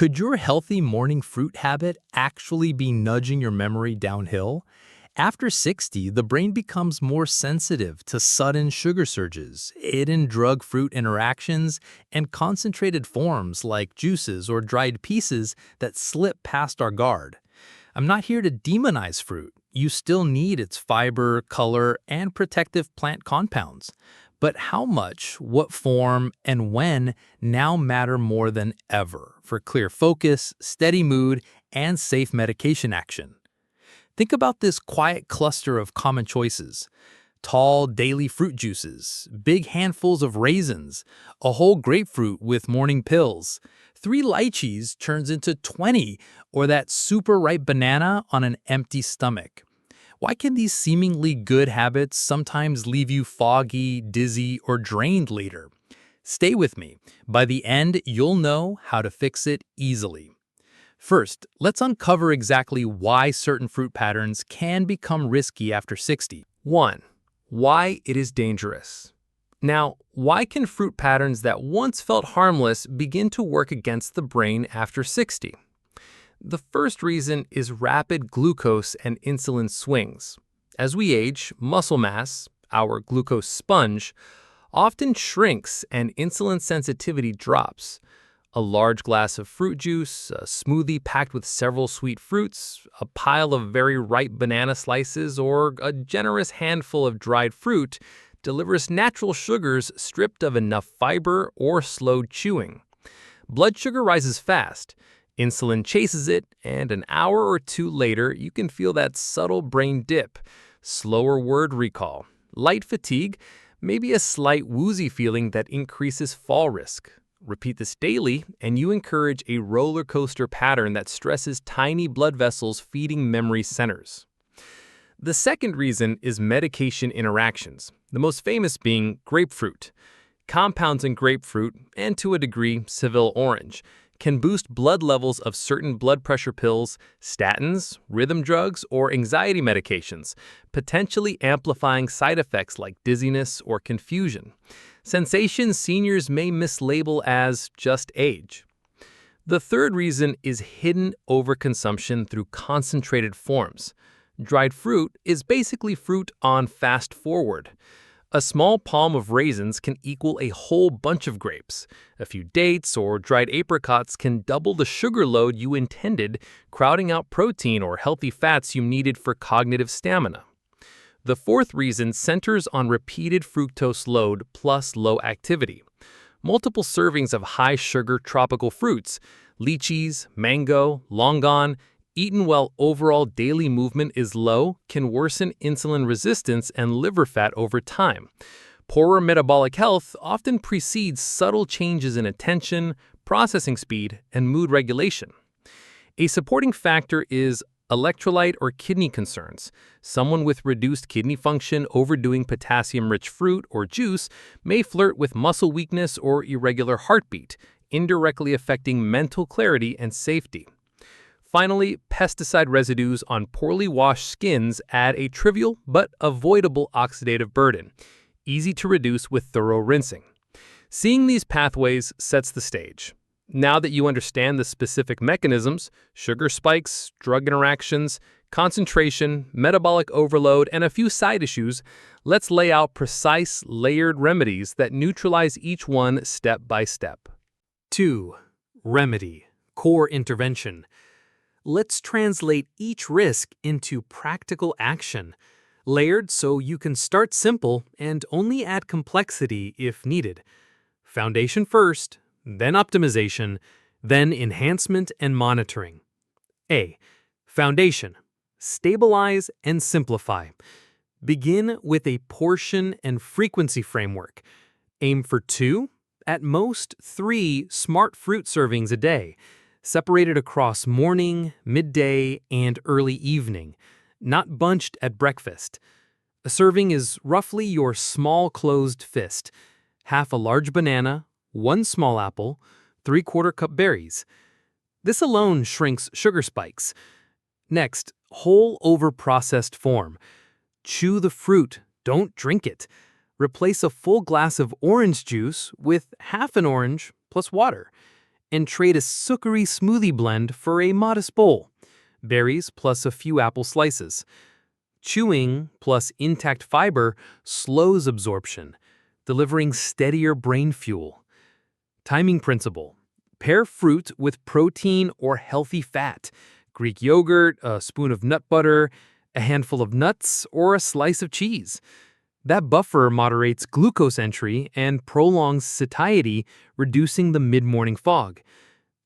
Could your healthy morning fruit habit actually be nudging your memory downhill? After 60, the brain becomes more sensitive to sudden sugar surges, hidden drug-fruit interactions, and concentrated forms like juices or dried pieces that slip past our guard. I'm not here to demonize fruit. You still need its fiber, color, and protective plant compounds. But how much, what form, and when now matter more than ever for clear focus, steady mood, and safe medication action. Think about this quiet cluster of common choices. Tall daily fruit juices, big handfuls of raisins, a whole grapefruit with morning pills. 3 lychees turns into 20, or that super ripe banana on an empty stomach. Why can these seemingly good habits sometimes leave you foggy, dizzy, or drained later? Stay with me. By the end, you'll know how to fix it easily. First, let's uncover exactly why certain fruit patterns can become risky after 60. 1. Why it is dangerous. Now, why can fruit patterns that once felt harmless begin to work against the brain after 60? The first reason is rapid glucose and insulin swings. As we age, muscle mass, our glucose sponge, often shrinks and insulin sensitivity drops. A large glass of fruit juice, a smoothie packed with several sweet fruits, a pile of very ripe banana slices, or a generous handful of dried fruit delivers natural sugars stripped of enough fiber or slowed chewing. Blood sugar rises fast. Insulin chases it, and an hour or two later, you can feel that subtle brain dip, slower word recall, light fatigue, maybe a slight woozy feeling that increases fall risk. Repeat this daily, and you encourage a roller coaster pattern that stresses tiny blood vessels feeding memory centers. The second reason is medication interactions, the most famous being grapefruit. Compounds in grapefruit, and to a degree, Seville orange, can boost blood levels of certain blood pressure pills, statins, rhythm drugs, or anxiety medications, potentially amplifying side effects like dizziness or confusion. Sensations seniors may mislabel as just age. The third reason is hidden overconsumption through concentrated forms. Dried fruit is basically fruit on fast forward. A small palm of raisins can equal a whole bunch of grapes. A few dates or dried apricots can double the sugar load you intended, crowding out protein or healthy fats you needed for cognitive stamina. The fourth reason centers on repeated fructose load plus low activity. Multiple servings of high-sugar tropical fruits, lychees, mango, longan, eaten while overall daily movement is low, can worsen insulin resistance and liver fat over time. Poorer metabolic health often precedes subtle changes in attention, processing speed, and mood regulation. A supporting factor is electrolyte or kidney concerns. Someone with reduced kidney function overdoing potassium-rich fruit or juice may flirt with muscle weakness or irregular heartbeat, indirectly affecting mental clarity and safety. Finally, pesticide residues on poorly washed skins add a trivial but avoidable oxidative burden, easy to reduce with thorough rinsing. Seeing these pathways sets the stage. Now that you understand the specific mechanisms, sugar spikes, drug interactions, concentration, metabolic overload, and a few side issues, let's lay out precise, layered remedies that neutralize each one step by step. 2. Remedy. Core intervention. Let's translate each risk into practical action, layered so you can start simple and only add complexity if needed. Foundation first, then optimization, then enhancement and monitoring. A. Foundation. Stabilize and simplify. Begin with a portion and frequency framework. Aim for 2, at most 3 smart fruit servings a day, separated across morning, midday, and early evening, not bunched at breakfast. A serving is roughly your small closed fist, half a large banana, 1 small apple, 3/4 cup berries. This alone shrinks sugar spikes. Next, whole over-processed form. Chew the fruit, don't drink it. Replace a full glass of orange juice with half an orange plus water. and trade a sugary smoothie blend for a modest bowl. Berries plus a few apple slices. Chewing plus intact fiber slows absorption, delivering steadier brain fuel. Timing principle. Pair fruit with protein or healthy fat. Greek yogurt, a spoon of nut butter, a handful of nuts, or a slice of cheese. That buffer moderates glucose entry and prolongs satiety, reducing the mid-morning fog.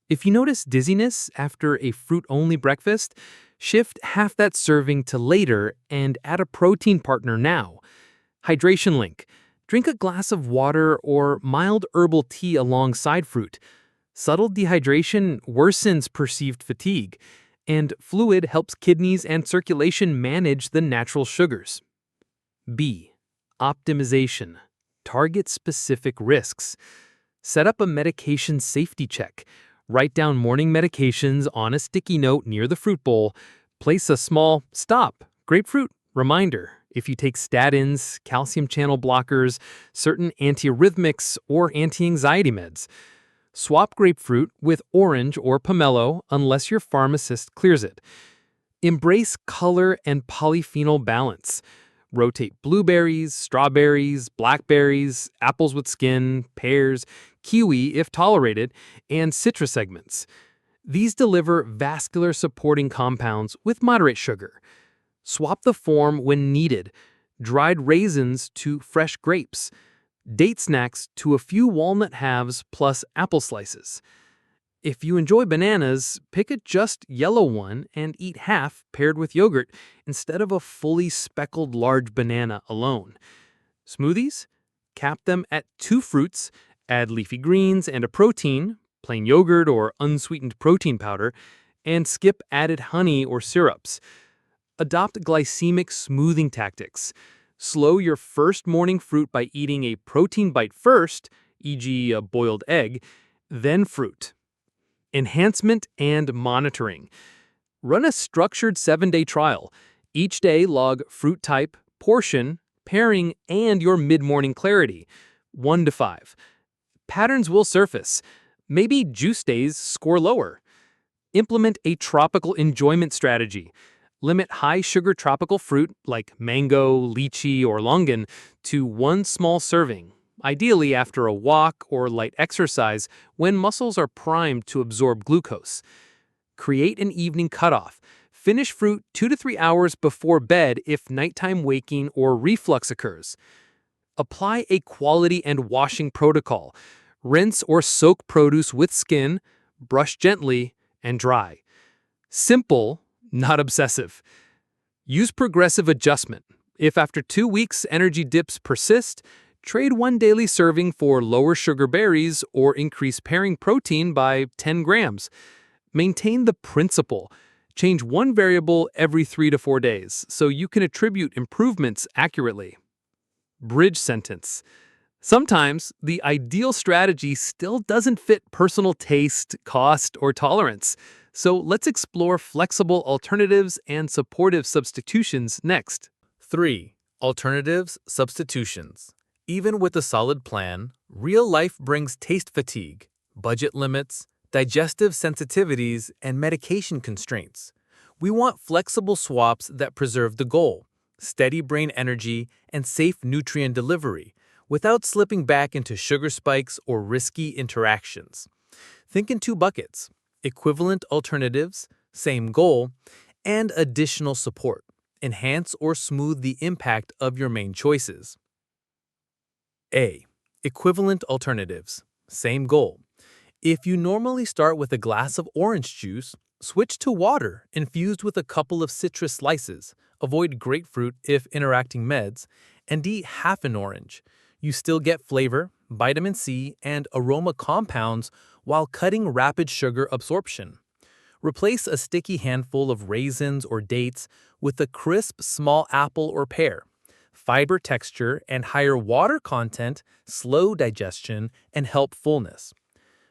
If you notice dizziness after a fruit-only breakfast, shift half that serving to later and add a protein partner now. Hydration link. Drink a glass of water or mild herbal tea alongside fruit. Subtle dehydration worsens perceived fatigue, and fluid helps kidneys and circulation manage the natural sugars. B. Optimization. Target specific risks. Set up a medication safety check. Write down morning medications on a sticky note near the fruit bowl. Place a small "Stop! Grapefruit" reminder if you take statins, calcium channel blockers, certain antiarrhythmics, or anti-anxiety meds. Swap grapefruit with orange or pomelo unless your pharmacist clears it. Embrace color and polyphenol balance. Rotate blueberries, strawberries, blackberries, apples with skin, pears, kiwi if tolerated, and citrus segments. These deliver vascular supporting compounds with moderate sugar. Swap the form when needed. Dried raisins to fresh grapes. Date snacks to a few walnut halves plus apple slices. If you enjoy bananas, pick a just yellow one and eat half paired with yogurt instead of a fully speckled large banana alone. Smoothies? Cap them at 2 fruits, add leafy greens and a protein, plain yogurt or unsweetened protein powder, and skip added honey or syrups. Adopt glycemic smoothing tactics. Slow your first morning fruit by eating a protein bite first, e.g. a boiled egg, then fruit. Enhancement and monitoring. Run a structured 7-day trial. Each day log fruit type, portion, pairing, and your mid-morning clarity, 1 to 5. Patterns will surface. Maybe juice days score lower. Implement a tropical enjoyment strategy. Limit high-sugar tropical fruit like mango, lychee, or longan to 1 small serving, ideally after a walk or light exercise when muscles are primed to absorb glucose. Create an evening cutoff. Finish fruit 2 to 3 hours before bed if nighttime waking or reflux occurs. Apply a quality and washing protocol. Rinse or soak produce with skin, brush gently, and dry. Simple, not obsessive. Use progressive adjustment. If after 2 weeks energy dips persist, trade 1 daily serving for lower sugar berries or increase pairing protein by 10 grams. Maintain the principle. Change 1 variable every 3 to 4 days so you can attribute improvements accurately. Bridge sentence. Sometimes the ideal strategy still doesn't fit personal taste, cost, or tolerance. So let's explore flexible alternatives and supportive substitutions next. 3. Alternatives, substitutions. Even with a solid plan, real life brings taste fatigue, budget limits, digestive sensitivities, and medication constraints. We want flexible swaps that preserve the goal, steady brain energy, and safe nutrient delivery, without slipping back into sugar spikes or risky interactions. Think in 2 buckets: equivalent alternatives, same goal, and additional support. Enhance or smooth the impact of your main choices. A. Equivalent alternatives, same goal. If you normally start with a glass of orange juice, switch to water infused with a couple of citrus slices, avoid grapefruit if interacting meds, and eat half an orange. You still get flavor, vitamin C, and aroma compounds while cutting rapid sugar absorption. Replace a sticky handful of raisins or dates with a crisp small apple or pear. Fiber texture and higher water content slow digestion and help fullness.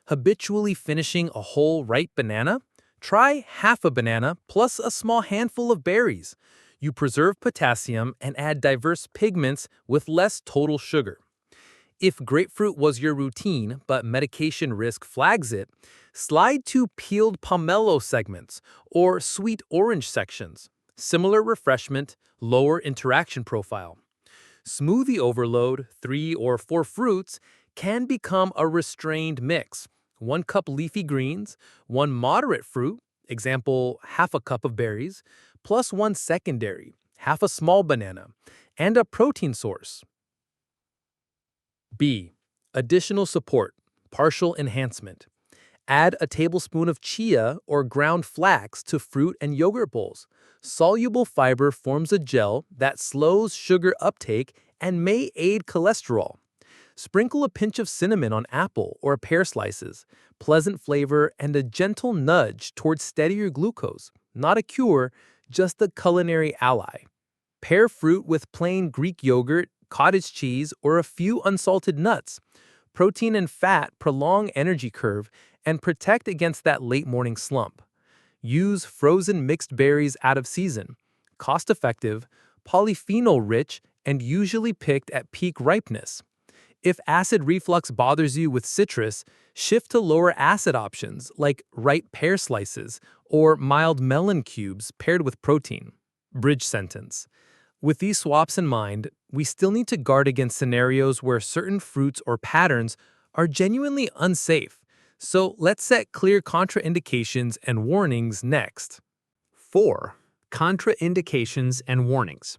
Habitually finishing a whole ripe banana? Try half a banana plus a small handful of berries. You preserve potassium and add diverse pigments with less total sugar. If grapefruit was your routine but medication risk flags it, Slide to peeled pomelo segments or sweet orange sections. Similar refreshment, lower interaction profile. Smoothie overload, 3 or 4 fruits, can become a restrained mix. 1 cup leafy greens, 1 moderate fruit, example, half a cup of berries, plus 1 secondary, half a small banana, and a protein source. B. Additional support, partial enhancement. Add a tablespoon of chia or ground flax to fruit and yogurt bowls. Soluble fiber forms a gel that slows sugar uptake and may aid cholesterol. Sprinkle a pinch of cinnamon on apple or pear slices. Pleasant flavor and a gentle nudge towards steadier glucose. Not a cure, just a culinary ally. Pair fruit with plain Greek yogurt, cottage cheese, or a few unsalted nuts. Protein and fat prolong energy curve and protect against that late morning slump. Use frozen mixed berries out of season. Cost-effective, polyphenol-rich, and usually picked at peak ripeness. If acid reflux bothers you with citrus, shift to lower acid options like ripe pear slices or mild melon cubes paired with protein. Bridge sentence. With these swaps in mind, we still need to guard against scenarios where certain fruits or patterns are genuinely unsafe. So let's set clear contraindications and warnings next. 4. Contraindications and warnings.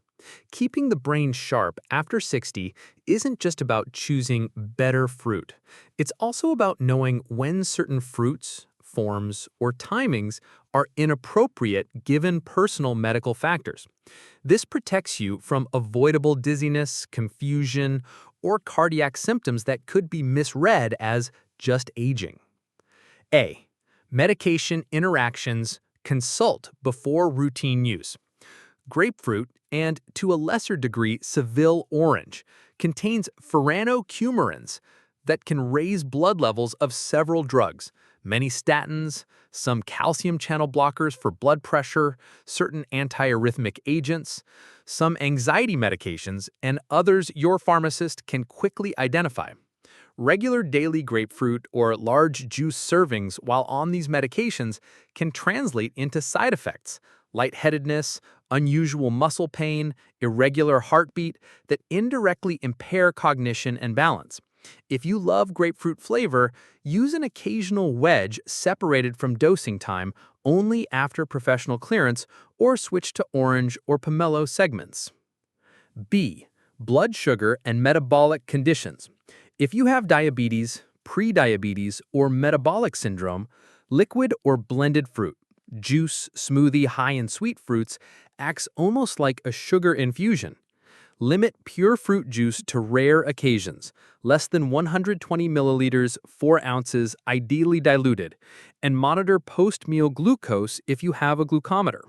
Keeping the brain sharp after 60 isn't just about choosing better fruit. It's also about knowing when certain fruits, forms, or timings are inappropriate given personal medical factors. This protects you from avoidable dizziness, confusion, or cardiac symptoms that could be misread as just aging. A. Medication interactions. Consult before routine use. Grapefruit, and to a lesser degree Seville orange, contains furanocoumarins that can raise blood levels of several drugs, many statins, some calcium channel blockers for blood pressure, certain antiarrhythmic agents, some anxiety medications, and others your pharmacist can quickly identify. Regular daily grapefruit or large juice servings while on these medications can translate into side effects, lightheadedness, unusual muscle pain, irregular heartbeat that indirectly impair cognition and balance. If you love grapefruit flavor, use an occasional wedge separated from dosing time only after professional clearance or switch to orange or pomelo segments. B. Blood sugar and metabolic conditions. If you have diabetes, prediabetes, or metabolic syndrome, liquid or blended fruit, juice, smoothie high in sweet fruits acts almost like a sugar infusion. Limit pure fruit juice to rare occasions, less than 120 milliliters, 4 ounces, ideally diluted, and monitor post-meal glucose if you have a glucometer.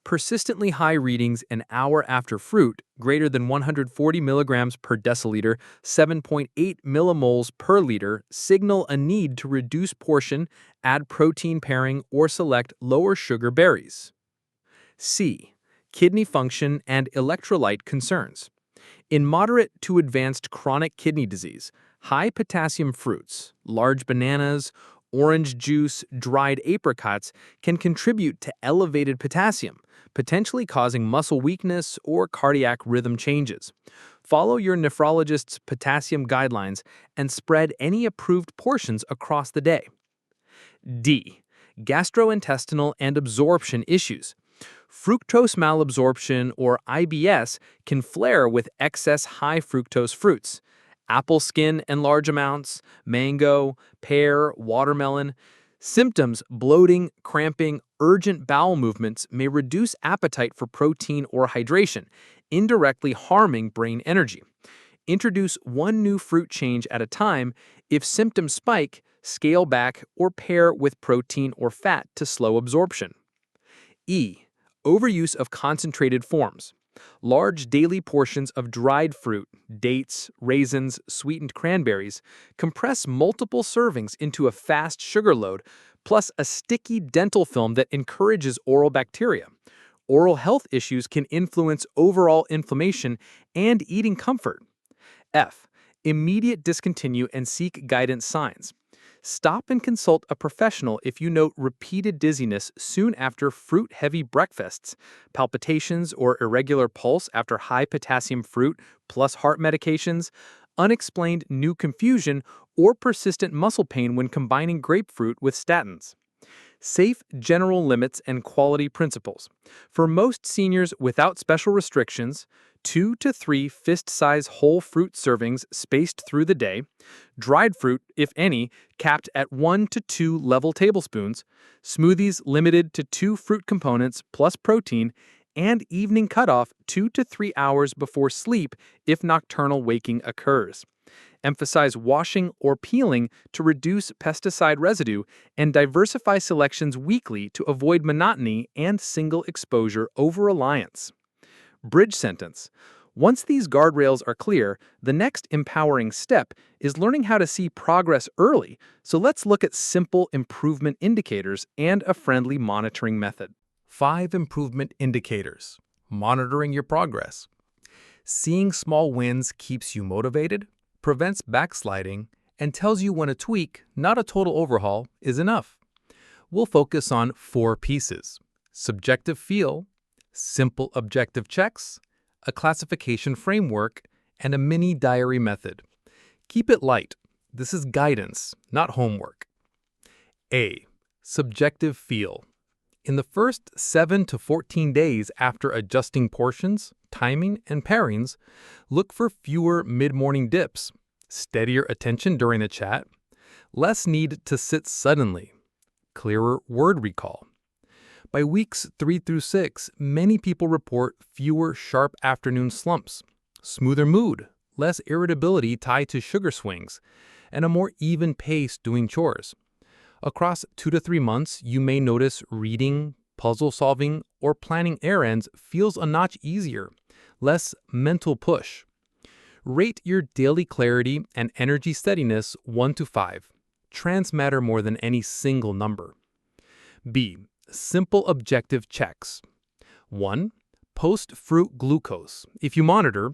Persistently high readings an hour after fruit, greater than 140 milligrams per deciliter, 7.8 millimoles per liter, signal a need to reduce portion, add protein pairing, or select lower sugar berries. C. Kidney function and electrolyte concerns. In moderate to advanced chronic kidney disease, high potassium fruits, large bananas, orange juice, dried apricots can contribute to elevated potassium, potentially causing muscle weakness or cardiac rhythm changes. Follow your nephrologist's potassium guidelines and spread any approved portions across the day. D. Gastrointestinal and absorption issues. Fructose malabsorption, or IBS, can flare with excess high fructose fruits. Apple skin in large amounts, mango, pear, watermelon. Symptoms: bloating, cramping, urgent bowel movements may reduce appetite for protein or hydration, indirectly harming brain energy. Introduce one new fruit change at a time. If symptoms spike, scale back or pair with protein or fat to slow absorption. E. Overuse of concentrated forms. Large daily portions of dried fruit, dates, raisins, sweetened cranberries, compress multiple servings into a fast sugar load, plus a sticky dental film that encourages oral bacteria. Oral health issues can influence overall inflammation and eating comfort. F. Immediate discontinue and seek guidance signs. Stop and consult a professional if you note repeated dizziness soon after fruit-heavy breakfasts, palpitations or irregular pulse after high potassium fruit plus heart medications, unexplained new confusion, or persistent muscle pain when combining grapefruit with statins. Safe general limits and quality principles. For most seniors without special restrictions, 2 to 3 fist-size whole fruit servings spaced through the day, dried fruit, if any, capped at 1 to 2 level tablespoons, smoothies limited to 2 fruit components plus protein, and evening cutoff 2 to 3 hours before sleep if nocturnal waking occurs. Emphasize washing or peeling to reduce pesticide residue, and diversify selections weekly to avoid monotony and single exposure over-reliance. Bridge sentence. Once these guardrails are clear, the next empowering step is learning how to see progress early, so let's look at simple improvement indicators and a friendly monitoring method. 5 improvement indicators. Monitoring your progress. Seeing small wins keeps you motivated, prevents backsliding, and tells you when a tweak, not a total overhaul, is enough. We'll focus on 4 pieces: subjective feel, simple objective checks, a classification framework, and a mini diary method. Keep it light. This is guidance, not homework. A. Subjective feel. In the first 7 to 14 days after adjusting portions, timing, and pairings, look for fewer mid-morning dips, steadier attention during the chat, less need to sit suddenly, clearer word recall. By weeks 3 through 6, many people report fewer sharp afternoon slumps, smoother mood, less irritability tied to sugar swings, and a more even pace doing chores. Across 2 to 3 months, you may notice reading, puzzle solving, or planning errands feels a notch easier, less mental push. Rate your daily clarity and energy steadiness 1 to 5. Trends matter more than any single number. B. Simple objective checks. 1. Post-fruit glucose. If you monitor,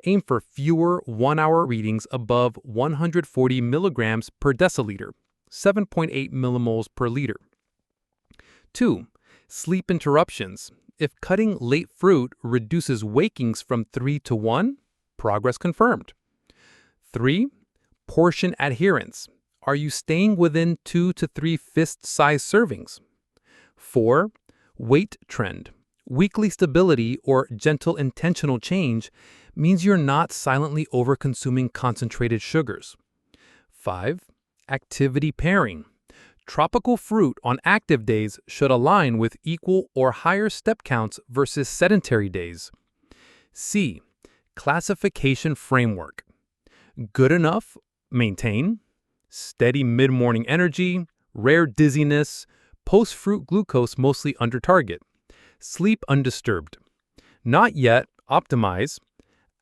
aim for fewer 1-hour readings above 140 milligrams per deciliter, 7.8 millimoles per liter. 2. Sleep interruptions. If cutting late fruit reduces wakings from 3 to 1, progress confirmed. 3. Portion adherence. Are you staying within 2 to 3 fist-sized servings? 4. Weight trend. Weekly stability or gentle intentional change means you're not silently overconsuming concentrated sugars. 5. Activity pairing. Tropical fruit on active days should align with equal or higher step counts versus sedentary days. C. Classification framework. Good enough, maintain. Steady mid-morning energy, rare dizziness, post-fruit glucose mostly under target. Sleep undisturbed. Not yet, optimize.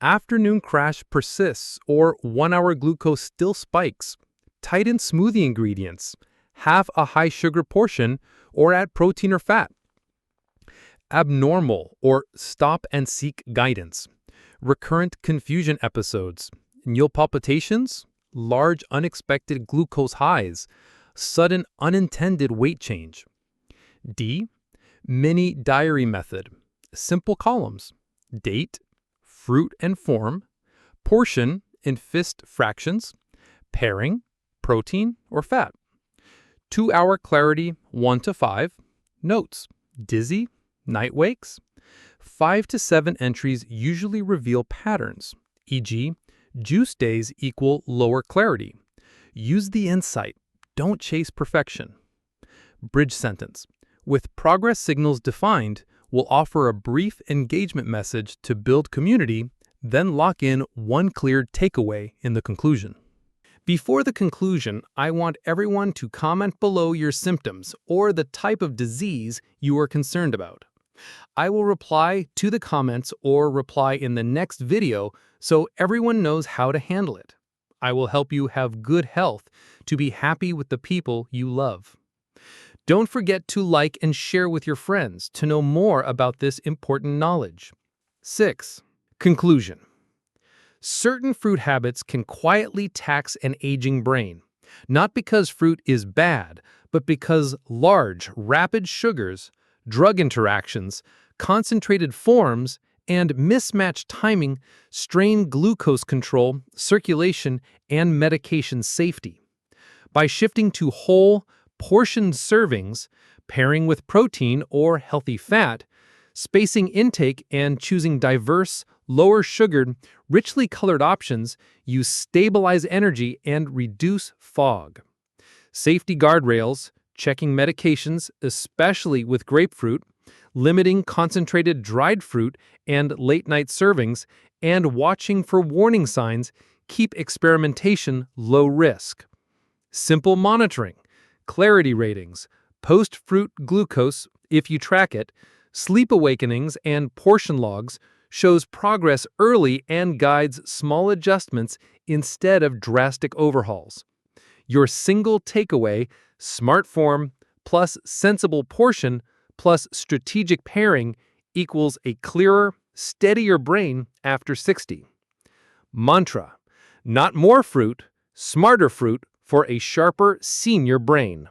Afternoon crash persists or 1-hour glucose still spikes. Tighten smoothie ingredients. Have a high sugar portion or add protein or fat. Abnormal or stop and seek guidance. Recurrent confusion episodes. Nil palpitations, large unexpected glucose highs, sudden unintended weight change. D. Mini diary method. Simple columns. Date, fruit and form, portion in fist fractions, pairing, protein or fat. 2-hour clarity 1 to 5. Notes: dizzy, night wakes. 5 to 7 entries usually reveal patterns, e.g., juice days equal lower clarity. Use the insight. Don't chase perfection. Bridge sentence. With progress signals defined, we'll offer a brief engagement message to build community, then lock in one clear takeaway in the conclusion. Before the conclusion, I want everyone to comment below your symptoms or the type of disease you are concerned about. I will reply to the comments or reply in the next video so everyone knows how to handle it. I will help you have good health to be happy with the people you love. Don't forget to like and share with your friends to know more about this important knowledge. 6. Conclusion. Certain fruit habits can quietly tax an aging brain. Not because fruit is bad, but because large, rapid sugars, drug interactions, concentrated forms, and mismatched timing strain glucose control, circulation, and medication safety. By shifting to whole, portioned servings, pairing with protein or healthy fat, spacing intake, and choosing diverse, lower-sugared, richly colored options, you stabilize energy and reduce fog. Safety guardrails, checking medications, especially with grapefruit, limiting concentrated dried fruit and late-night servings, and watching for warning signs keep experimentation low risk. Simple monitoring, clarity ratings, post-fruit glucose if you track it, sleep awakenings, and portion logs shows progress early and guides small adjustments instead of drastic overhauls. Your single takeaway, smart form plus sensible portion plus strategic pairing equals a clearer, steadier brain after 60. Mantra: not more fruit, smarter fruit for a sharper senior brain.